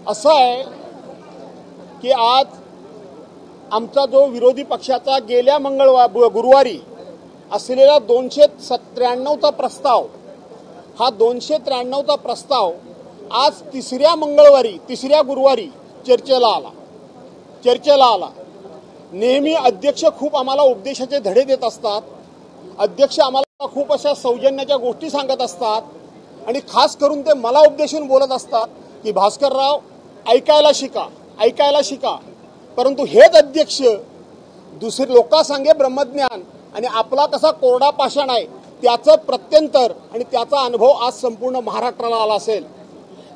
असं आहे की आज आमचा जो विरोधी पक्षाचा गेल्या गुरुवारी असलेला 293चा प्रस्ताव, हा 293चा प्रस्ताव आज तिसऱ्या गुरुवारी चर्चेला आला। नेहमी अध्यक्ष खूप आम्हाला उपदेशाचे धडे देत असतात, अध्यक्ष आम्हाला खूप अशा सौजन्याच्या गोष्टी सांगत असतात आणि खास करून ते मला उपदेशून बोलत असतात की भास्करराव ऐकायला शिका। परंतु हेच अध्यक्ष दुसरे लोकांसांगे ब्रह्मज्ञान आणि आपला कसा कोरडा पाषाण आहे त्याचं प्रत्यंतर आणि त्याचा अनुभव आज संपूर्ण महाराष्ट्राला आला असेल।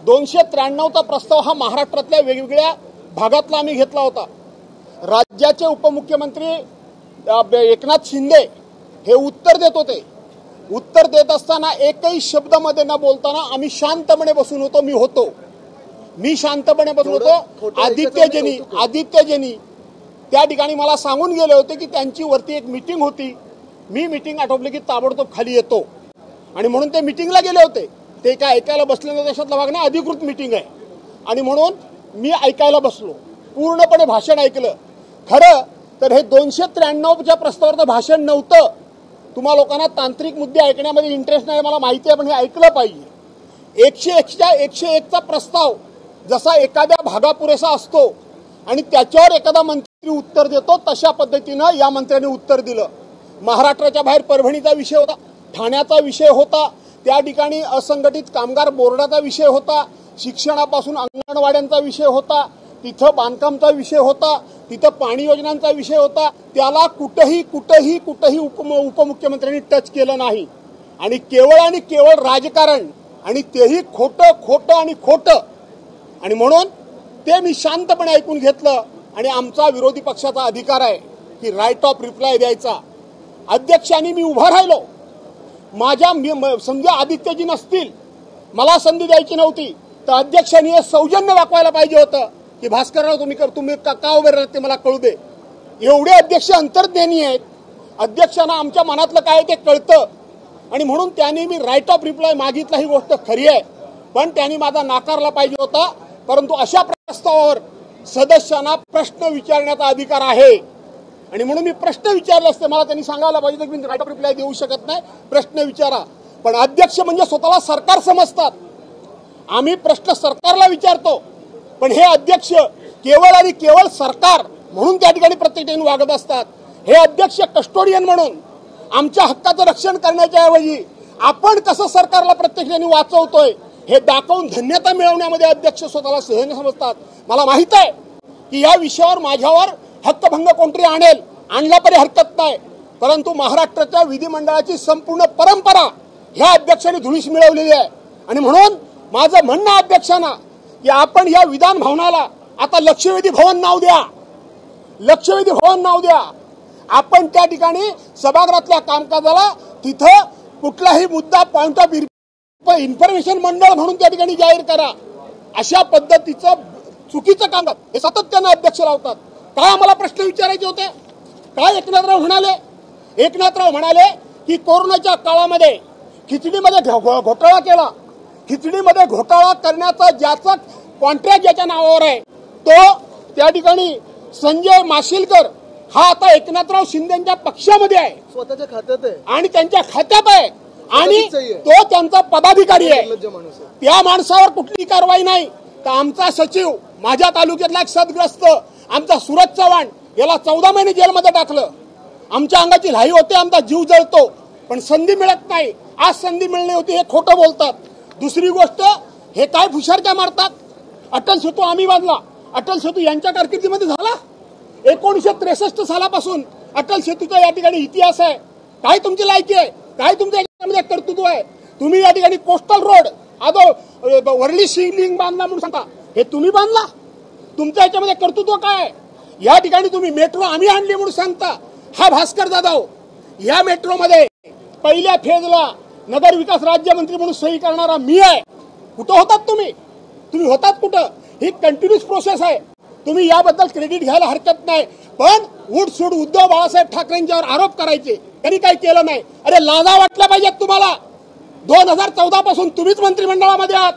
293चा प्रस्ताव हा महाराष्ट्रातल्या वेगवेगळ्या भागातला आम्ही घेतला होता। राज्याचे उपमुख्यमंत्री एकनाथ शिंदे हे उत्तर देत होते। उत्तर देत असताना एकही शब्दामध्ये न बोलताना आम्ही शांतपणे बसून होतो। मी शांतपणे बसून होतो। आदित्यजनी त्या ठिकाणी मला सांगून गेले होते की त्यांची वरती एक मीटिंग होती, मी मीटिंग आटोपली की ताबडतोब खाली येतो आणि म्हणून ते मीटिंगला गेले होते। ते काय ऐकायला बसले नाही, त्याच्यातला भाग नाही, अधिकृत मीटिंग आहे आणि म्हणून मी ऐकायला बसलो, पूर्णपणे भाषण ऐकलं। खरं तर हे 293च्या प्रस्तावाचं भाषण नव्हतं। तुम्हा लोकांना तांत्रिक मुद्दे ऐकण्यामध्ये इंटरेस्ट नाही मला माहिती आहे, पण हे ऐकलं पाहिजे। 101चा प्रस्ताव जसा एखाद्या भागापुरेसा असतो आणि त्याच्यावर एखादा मंत्री उत्तर देतो, तशा पद्धतीनं या मंत्र्यांनी उत्तर दिलं। महाराष्ट्राच्या बाहेर परभणीचा विषय होता, ठाण्याचा विषय होता, त्या ठिकाणी असंघटित कामगार बोर्डाचा विषय होता, शिक्षणापासून अंगणवाड्यांचा विषय होता, तिथं बांधकामचा विषय होता, तिथं पाणी योजनांचा विषय होता। त्याला कुठेही उपमुख्यमंत्र्यांनी टच केलं नाही आणि केवळ राजकारण, आणि तेही खोटं आणि म्हणून ते मी शांतपणे ऐकून घेतलं आणि आमचा विरोधी पक्षाचा अधिकार आहे की राईट ऑफ रिप्लाय द्यायचा। अध्यक्षांनी मी उभा राहिलो, माझ्या समजा आदित्यजी नसतील, मला संधी द्यायची नव्हती, तर अध्यक्षांनी हे सौजन्य दाखवायला पाहिजे होतं की भास्करराव तुम्ही का उभे राहते मला कळू दे। एवढे अध्यक्ष अंतर्ज्ञानी आहेत, अध्यक्षांना आमच्या मनातलं काय ते कळतं आणि म्हणून त्यांनी मी राईट ऑफ रिप्लाय मागितला, ही गोष्ट खरी आहे, पण त्यांनी माझा नाकारला पाहिजे होता। परंतु अशा प्रस्तावावर सदस्यांना प्रश्न विचारण्याचा अधिकार आहे आणि म्हणून मी प्रश्न विचारले असते, मला त्यांनी सांगायला पाहिजे की मी राईट ऑफ रिप्लाय देऊ शकत नाही, प्रश्न विचारा। पण अध्यक्ष म्हणजे स्वतःला सरकार समजतात, आम्ही प्रश्न सरकारला विचारतो, पण हे अध्यक्ष केवळ सरकार म्हणून त्या ठिकाणी प्रत्येक ठिकाणी वागत असतात। हे अध्यक्ष कस्टोडियन म्हणून आमच्या हक्काचं रक्षण करण्याच्या ऐवजी आपण कसं सरकारला प्रत्येक ठिकाणी वाचवतोय हे दाखवून धन्यता मिळवण्यामध्ये अध्यक्ष स्वतःला सहज समजतात। मला माहित आहे की या विषयावर माझ्यावर हक्कभंग कोणतरी आणला तरी हरकत नाही, परंतु महाराष्ट्राच्या विधिमंडळाची संपूर्ण परंपरा ह्या अध्यक्षांनी धुळीस मिळवलेली आहे आणि म्हणून माझं म्हणणं अध्यक्षांना की आपण या विधान भवनाला आता लक्षवेधी भवन नाव द्या। आपण त्या ठिकाणी सभागृहातल्या कामकाजाला तिथं कुठलाही मुद्दा पॉइंट ऑफ इन्फॉर्मेशन मंडळ म्हणून त्या ठिकाणी जाहीर करा। अशा पद्धतीचं चुकीचं कामकाज हे सातत्यानं अध्यक्ष लावतात। काय आम्हाला प्रश्न विचारायचे होते? काय एकनाथराव म्हणाले की कोरोनाच्या काळामध्ये खिचडीमध्ये घोटाळा केला, खिचडीमध्ये घोटाळा करण्याचा ज्याचा कॉन्ट्रॅक्ट ज्याच्या नावावर आहे तो त्या ठिकाणी संजय माशिलकर हा आता एकनाथराव शिंदेच्या पक्षामध्ये आहे, स्वतःच्या खात्यात आहे आणि त्यांच्या खात्यात आहे आणि तो त्यांचा पदाधिकारी आहे। त्या माणसावर कुठली कारवाई नाही, तर आमचा सचिव, माझ्या तालुक्यातला एक सदग्रस्त आमचा सूरज चव्हाण याला 14 महिने जेलमध्ये टाकलं। आमच्या अंगाची लाही होते, आमचा जीव जळतो, पण संधी मिळत नाही। आज संधी मिळली होती हे खोटं बोलतात। दुसरी गोष्ट, हे काय फुशारक्या मारतात। अटल सेतू आम्ही बांधला, अटल सेतू यांच्या कारकिर्दीमध्ये झाला। 1963 सालापासून अटल सेतूचा या ठिकाणी इतिहास आहे। काय तुमची लायकी आहे, काय तुमच्या याच्यामध्ये कर्तृत्व आहे? तुम्ही या ठिकाणी कोस्टल रोड वर्ली शिवलिंग बांधला म्हणून सांगता, हे तुम्ही बांधला? तुमच्या याच्यामध्ये कर्तृत्व काय? या ठिकाणी तुम्ही मेट्रो आम्ही आणली म्हणून सांगता। हा भास्कर जाधव या मेट्रोमध्ये पहिल्या फेजला नगर विकास राज्यमंत्री म्हणून सही करणारा मी आहे। कुठं होतात तुम्ही होतात कुठं? ही कंटिन्यूस प्रोसेस आहे, तुम्ही याबद्दल क्रेडिट घ्यायला हरकत नाही, पण उठसूट उद्धव बाळासाहेब ठाकरेंच्यावर आरोप करायचे, त्यांनी काही केलं नाही। अरे लाजा वाटल्या पाहिजेत तुम्हाला। 2014 पासून तुम्हीच मंत्रिमंडळामध्ये आहात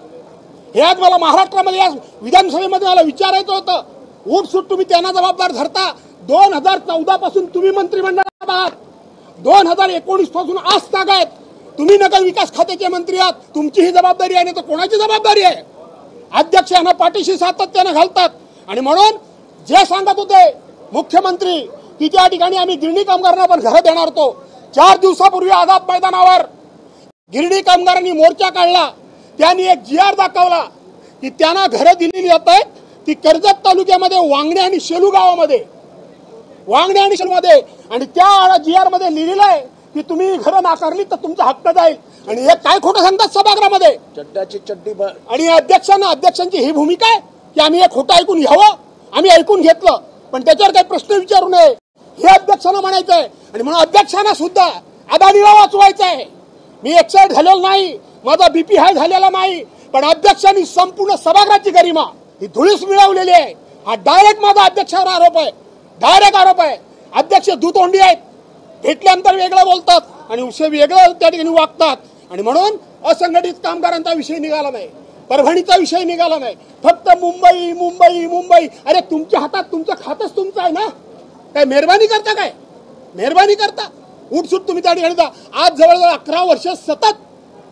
हे आज मला महाराष्ट्रामध्ये या विधानसभेमध्ये मला विचारायचं होतं. उठसूट तुम्ही त्यांना जबाबदार धरता. 2014 पासून तुम्ही मंत्रिमंडळात आहात, 2019 पासून आज तागायत तुम्ही नगर विकास खात्याचे मंत्री आहात. तुमची ही जबाबदारी आहे, नाही तर कोणाची जबाबदारी आहे? अध्यक्ष यांना पाठीशी सातत्याने घालतात. आणि म्हणून जे सांगत होते मुख्यमंत्री की त्या ठिकाणी आम्ही गिरणी कामगारांना पण घरं देणार होतो, 4 दिवसापूर्वी आझाद मैदानावर गिरणी कामगारांनी मोर्चा काढला. त्यांनी एक GR दाखवला की त्यांना घरं दिलेली जात आहेत. ती कर्जत तालुक्यामध्ये वांगणे आणि शेलू गावामध्ये, वांगणे आणि शेलूमध्ये, आणि त्या GR मध्ये लिहिलेलं आहे की तुम्ही घरं नाकारली तर तुमचा हक्क जाईल. आणि हे काय खोटं सांगतात सभागृहामध्ये? चड्डाची चड्डी. आणि अध्यक्षांची ही भूमिका आहे की आम्ही हे खोटं ऐकून घ्यावं. आम्ही ऐकून घेतलं पण त्याच्यावर काही प्रश्न विचारू नये हे अध्यक्षांना म्हणायचं आहे. आणि म्हणून अध्यक्षांना सुद्धा अदानीला वाचवायचं आहे. मी एक्साइट झालेलो नाही, माझा BP हाय झालेला नाही, पण अध्यक्षांनी संपूर्ण सभागृहाची गरिमा ही धुळीस मिळवलेली आहे. हा डायरेक्ट माझा अध्यक्षावर आरोप आहे, डायरेक्ट आरोप आहे. अध्यक्ष दुतोंडी आहेत, भेटल्यानंतर वेगळं बोलतात आणि वेगळं त्या ठिकाणी वागतात. आणि म्हणून असंघटित कामगारांचा विषय निघाला नाही, परभणीचा विषय निघाला नाही, फक्त मुंबई मुंबई मुंबई. अरे तुमच्या हातात तुमचं खातच तुमचं आहे ना, काय मेहरबानी करता? काय मेहरबानी करता? उठसूट तुम्ही त्या ठिकाणी जा. आज जवळजवळ 11 वर्ष सतत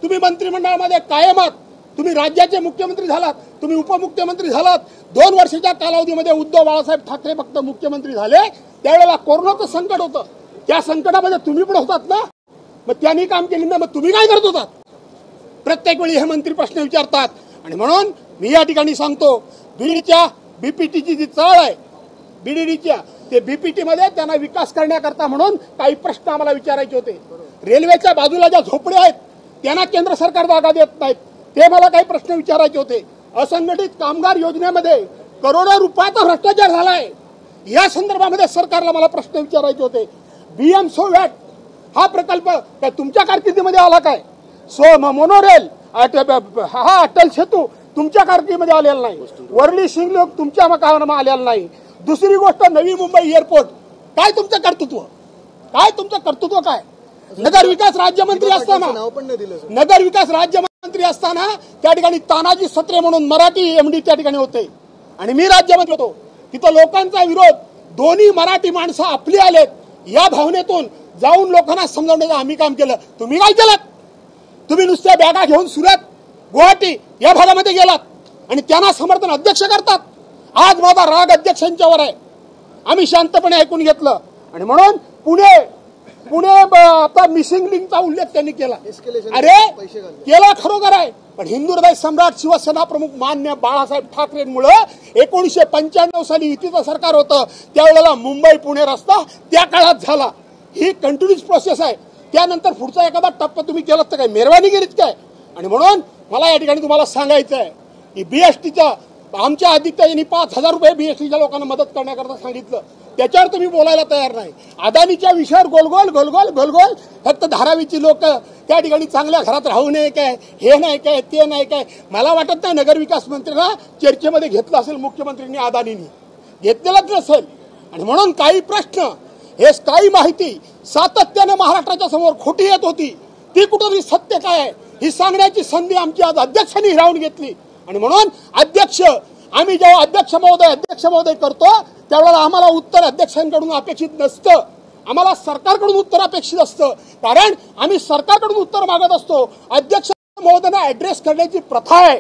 तुम्ही मंत्रिमंडळामध्ये कायम आहात. तुम्ही राज्याचे मुख्यमंत्री झालात, तुम्ही उपमुख्यमंत्री झालात. 2 वर्षाच्या कालावधीमध्ये उद्धव बाळासाहेब ठाकरे फक्त मुख्यमंत्री झाले. त्यावेळेला कोरोनाचं संकट होतं, त्या संकटामध्ये तुम्ही पण होतात ना. मग त्यांनी काम केलं ना, मग तुम्ही काय करत होतात? प्रत्येक वेळी हे मंत्री प्रश्न विचारतात. आणि म्हणून मी या ठिकाणी सांगतो, बीडच्या BPTची जी चाळ आहे BDDच्या, ते BPT मध्ये त्यांना विकास करण्याकरता म्हणून काही प्रश्न आम्हाला विचारायचे होते. रेल्वेच्या बाजूला ज्या झोपड्या आहेत त्यांना केंद्र सरकार जागा देत नाहीत, ते मला काही प्रश्न विचारायचे होते. असंघटित कामगार योजनेमध्ये करोडो रुपयाचा भ्रष्टाचार झालाय, या संदर्भामध्ये सरकारला मला प्रश्न विचारायचे होते. BM सोवॅट हा प्रकल्प काय तुमच्या कारकिर्दीमध्ये आला काय? मोनोरेल हा अटल सेतू तुमच्या कारकिर्दीमध्ये आलेला नाही. वर्ली शिंगलोक तुमच्या कामामध्ये आलेला नाही. दुसरी गोष्ट नवी मुंबई एअरपोर्ट, काय तुमचं कर्तृत्व? काय तुमचं कर्तृत्व? काय नगर विकास राज्यमंत्री असताना, नगर विकास राज्यमंत्री असताना त्या ठिकाणी तानाजी सत्रे म्हणून मराठी MD त्या ठिकाणी होते आणि मी राज्यमंत्री होतो. तिथं लोकांचा विरोध, दोन्ही मराठी माणसं आपली आलेत या भावनेतून जाऊन लोकांना समजावण्याचं आम्ही काम केलं. तुम्ही काय केलं? तुम्ही नुसत्या बॅगा घेऊन सुरत गुवाहाटी या भागामध्ये गेलात आणि त्यांना समर्थन अध्यक्ष करतात. आज माझा राग अध्यक्षांच्यावर आहे. आम्ही शांतपणे ऐकून घेतलं. आणि म्हणून पुणे आता मिसिंग लिंकचा उल्लेख त्यांनी केला. अरे केला खरोखर आहे, पण हिंदू हृदय सम्राट शिवसेना प्रमुख मान्य बाळासाहेब ठाकरेंमुळे 1995 साली युतीचं सरकार होतं, त्यावेळेला मुंबई पुणे रस्ता त्या काळात झाला. ही कंटिन्यूस प्रोसेस आहे. त्यानंतर पुढचा एखादा टप्पा तुम्ही केलात तर काय मेहरबानी केलीत काय? आणि म्हणून मला या ठिकाणी तुम्हाला सांगायचं आहे की BSTच्या आमच्या आदित्यजींनी 5,000 रुपये BSTच्या लोकांना मदत करण्याकरता सांगितलं, त्याच्यावर तुम्ही बोलायला तयार नाही. अदानीच्या विषयावर गोलगोल गोलगोल गोलगोल फक्त धारावीची लोक त्या ठिकाणी चांगल्या घरात राहू नये काय, हे नाही काय, ते नाही काय. मला वाटत नाही नगरविकास मंत्र्यांना चर्चेमध्ये घेतलं असेल मुख्यमंत्र्यांनी, अदानींनी घेतलेलंच नसेल. आणि म्हणून काही प्रश्न, हे काही माहिती सातत्यानं महाराष्ट्राच्या समोर खोटी येत होती, ती कुठेतरी सत्य काय आहे ही सांगण्याची संधी आमची आज अध्यक्षांनी हिरावून घेतली. आणि म्हणून आम्ही जेव्हा अध्यक्ष महोदय करतो त्यावेळेला आम्हाला उत्तर अध्यक्षांकडून अपेक्षित नसतं, आम्हाला सरकारकडून उत्तर अपेक्षित असतं. कारण आम्ही सरकारकडून उत्तर मागत असतो. अध्यक्ष महोदयांना ऍड्रेस करण्याची प्रथा आहे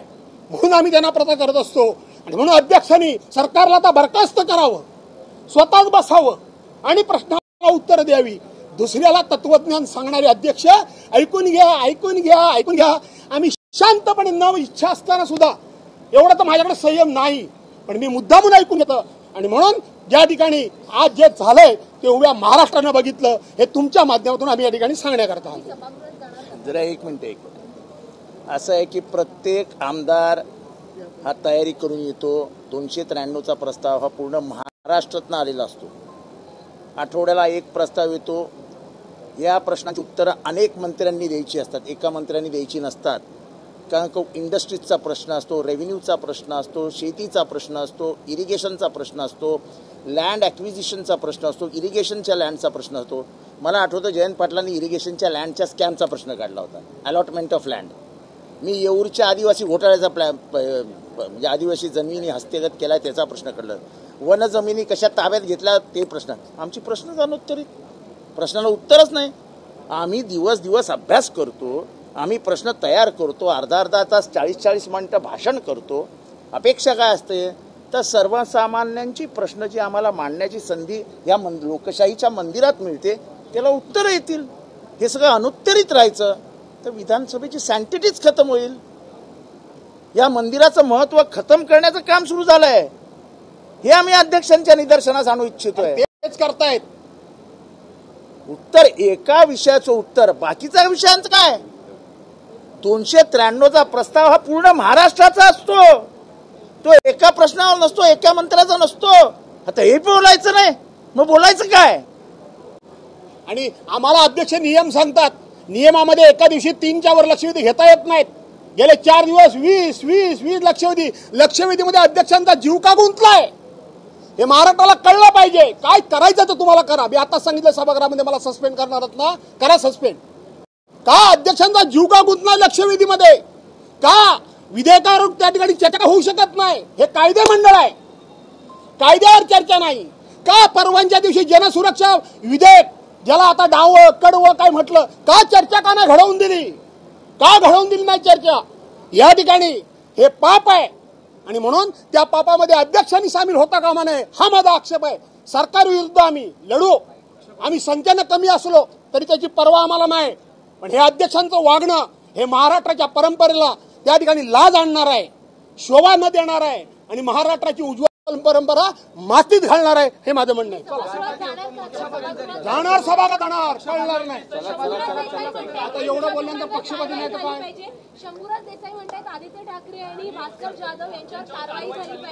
म्हणून आम्ही त्यांना प्रथा करत असतो. आणि म्हणून अध्यक्षांनी सरकारला आता बरखास्त करावं, स्वतःच बसावं आणि प्रश्नाला उत्तर द्यावी. दुसऱ्याला तत्वज्ञान सांगणारे अध्यक्ष ऐकून घ्या. आम्ही शांतपणे न इच्छा असताना सुद्धा, एवढं तर माझ्याकडे संयम नाही, पण मी मुद्दामून ऐकून घेतो. आणि म्हणून ज्या ठिकाणी आज जे झालंय ते उभ्या महाराष्ट्रानं बघितलं, हे तुमच्या माध्यमातून आम्ही या ठिकाणी सांगण्याकरता आलो. जरा एक मिनिट. असं आहे की प्रत्येक आमदार हा तयारी करून येतो. 293चा प्रस्ताव हा पूर्ण महाराष्ट्रातनं आलेला असतो. आठवड्याला एक प्रस्ताव येतो. या प्रश्नाची उत्तरं अनेक मंत्र्यांनी द्यायची असतात, एका मंत्र्यांनी द्यायची नसतात. कारण इंडस्ट्रीजचा प्रश्न असतो, रेव्हेन्यूचा प्रश्न असतो, शेतीचा प्रश्न असतो, इरिगेशनचा प्रश्न असतो, लँड ॲक्विजिशनचा प्रश्न असतो, इरिगेशनच्या लँडचा प्रश्न असतो. मला आठवतं जयंत पाटलांनी इरिगेशनच्या लँडच्या स्कॅमचा प्रश्न काढला होता, अलॉटमेंट ऑफ लँड. मी येऊरच्या आदिवासी घोटाळ्याचा म्हणजे आदिवासी जमिनी हस्तगत केला त्याचा प्रश्न काढला, वन जमिनी कशा ताब्यात घेतल्या ते प्रश्न. आमची प्रश्नच अनुत्तरित, प्रश्नाला उत्तरच नाही. आम्ही दिवस अभ्यास करतो, आम्ही प्रश्न तयार करतो, अर्धा तास 40 मिनिटं भाषण करतो. अपेक्षा काय असते तर सर्वसामान्यांची प्रश्न जी आम्हाला मांडण्याची संधी या लोकशाहीच्या मंदिरात मिळते त्याला उत्तरं येतील. हे सगळं अनुत्तरित राहायचं तर विधानसभेची सँटिटीच खतम होईल. या मंदिराचं महत्व खतम करण्याचं काम सुरू झालंय. हे आम्ही अध्यक्षांच्या निदर्शनास आणू इच्छितोय. तेच करतायत. उत्तर एका विषयाचं उत्तर, बाकीच्या विषयांचं काय? 293चा प्रस्ताव हा पूर्ण महाराष्ट्राचा असतो. तो एका प्रश्नावर नसतो, एका मंत्र्याचा नसतो. आता हे बोलायचं नाही मग बोलायचं काय? आणि आम्हाला अध्यक्ष नियम सांगतात, नियमामध्ये एका दिवशी 3च्या वर लक्षवेधी घेता येत नाहीत. गेले 4 दिवस 20 लक्षवेधी. लक्षवेधीमध्ये अध्यक्षांचा जीव का गुंतलाय हे महाराष्ट्राला कळलं पाहिजे. काय करायचं तर तुम्हाला करा. मी आता सांगितलं सभागृहामध्ये मला सस्पेंड करणार आहात ना, करा सस्पेंड. का अध्यक्षांचा जीव का गुंतलाय लक्षवेधीमध्ये? का विधेयकावर त्या ठिकाणी चर्चा होऊ शकत नाही? हे कायदे मंडळ आहे, कायद्यावर चर्चा नाही. का परवानच्या दिवशी जनसुरक्षा विधेयक, ज्याला आता डावं कडवं काय म्हटलं, का चर्चा का नाही घडवून दिली? का घडवून दिली नाही चर्चा? या ठिकाणी हे पाप आहे आणि म्हणून त्या पापामध्ये अध्यक्षांनी सामील होता कामा नये हा माझा आक्षेप आहे. सरकार विरुद्ध आम्ही लढू. आम्ही संख्येनं कमी असलो तरी त्याची पर्वा आम्हाला नाही. पण हे अध्यक्षांचं वागणं हे महाराष्ट्राच्या परंपरेला त्या ठिकाणी लाज आणणार आहे, शोभा न देणार आहे आणि महाराष्ट्राची उज्ज्वल परंपरा मातीत घालणार आहे. हे माझं म्हणणं आहे. जाणार सभागृहात जाणार, कळणार नाही. आता एवढं बोलल्यानंतर पक्षपाती नाही तर काय? शंभूराज देसाई म्हणतात आदित्य ठाकरे आणि भास्कर जाधव यांच्यावर कारवाई झाली पाहिजे.